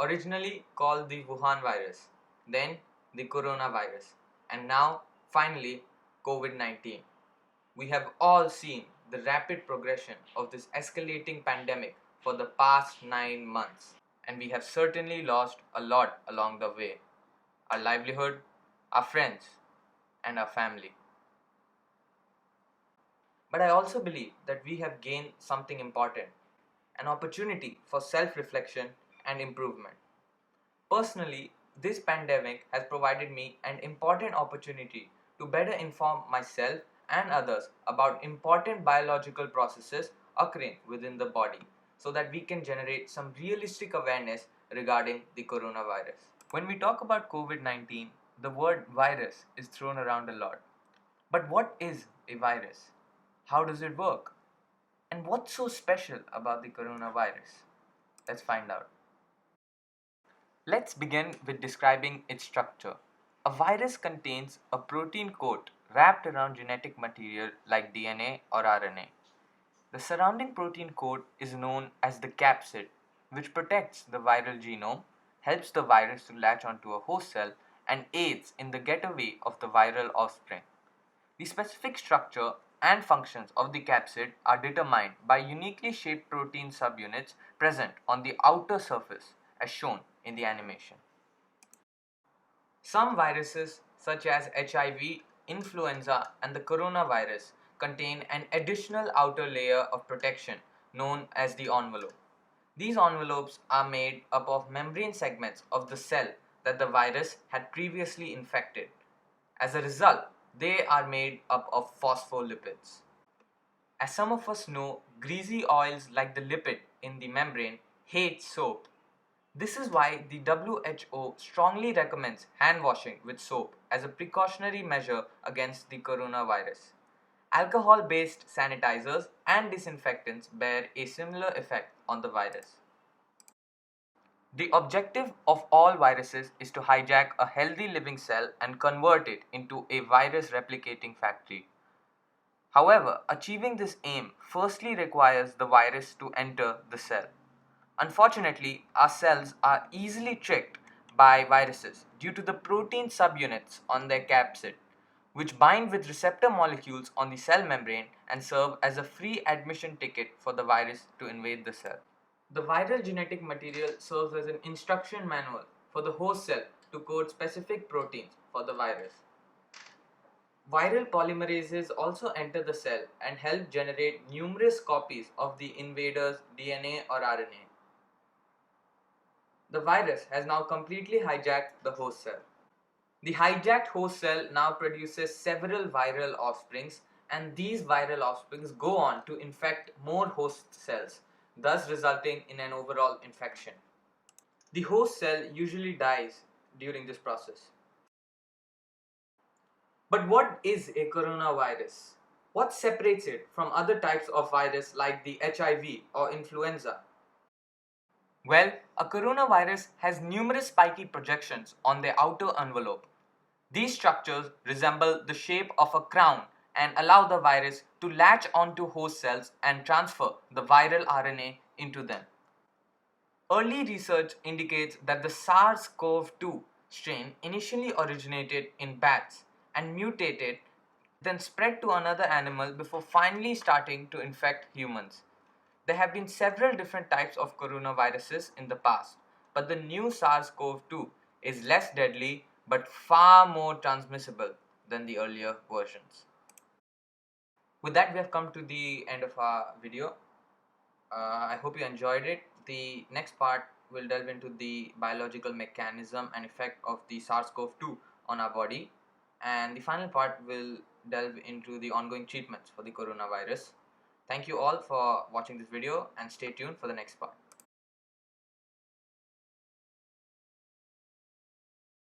originally called the Wuhan virus, then the coronavirus, and now finally COVID-19. We have all seen the rapid progression of this escalating pandemic for the past 9 months, and we have certainly lost a lot along the way: our livelihood, our friends, and our family. But I also believe that we have gained something important: an opportunity for self reflection and improvement. Personally, this pandemic has provided me an important opportunity to better inform myself and others about important biological processes occurring within the body so that we can generate some realistic awareness regarding the coronavirus. When we talk about COVID-19, the word virus is thrown around a lot. But what is a virus? How does it work? And what's so special about the coronavirus? Let's find out. Let's begin with describing its structure. A virus contains a protein coat wrapped around genetic material like DNA or RNA. The surrounding protein coat is known as the capsid, which protects the viral genome, helps the virus to latch onto a host cell, and aids in the getaway of the viral offspring. The specific structure and functions of the capsid are determined by uniquely shaped protein subunits present on the outer surface, as shown in the animation. Some viruses, such as HIV, influenza, and the coronavirus, contain an additional outer layer of protection known as the envelope. These envelopes are made up of membrane segments of the cell that the virus had previously infected. As a result, they are made up of phospholipids. As some of us know, greasy oils like the lipid in the membrane hate soap. This is why the WHO strongly recommends hand washing with soap as a precautionary measure against the coronavirus. Alcohol-based sanitizers and disinfectants bear a similar effect on the virus. The objective of all viruses is to hijack a healthy living cell and convert it into a virus replicating factory. However, achieving this aim firstly requires the virus to enter the cell. Unfortunately, our cells are easily tricked by viruses due to the protein subunits on their capsid, which bind with receptor molecules on the cell membrane and serve as a free admission ticket for the virus to invade the cell. The viral genetic material serves as an instruction manual for the host cell to code specific proteins for the virus. Viral polymerases also enter the cell and help generate numerous copies of the invader's DNA or RNA. The virus has now completely hijacked the host cell. The hijacked host cell now produces several viral offsprings, and these viral offsprings go on to infect more host cells, thus resulting in an overall infection. The host cell usually dies during this process. But what is a coronavirus? What separates it from other types of virus like the HIV or influenza? Well, a coronavirus has numerous spiky projections on their outer envelope. These structures resemble the shape of a crown and allow the virus to latch onto host cells and transfer the viral RNA into them. Early research indicates that the SARS-CoV-2 strain initially originated in bats and mutated, then spread to another animal before finally starting to infect humans. There have been several different types of coronaviruses in the past, but the new SARS-CoV-2 is less deadly but far more transmissible than the earlier versions. With that, we have come to the end of our video. I hope you enjoyed it. The next part will delve into the biological mechanism and effect of the SARS-CoV-2 on our body, and the final part will delve into the ongoing treatments for the coronavirus. Thank you all for watching this video, and stay tuned for the next part.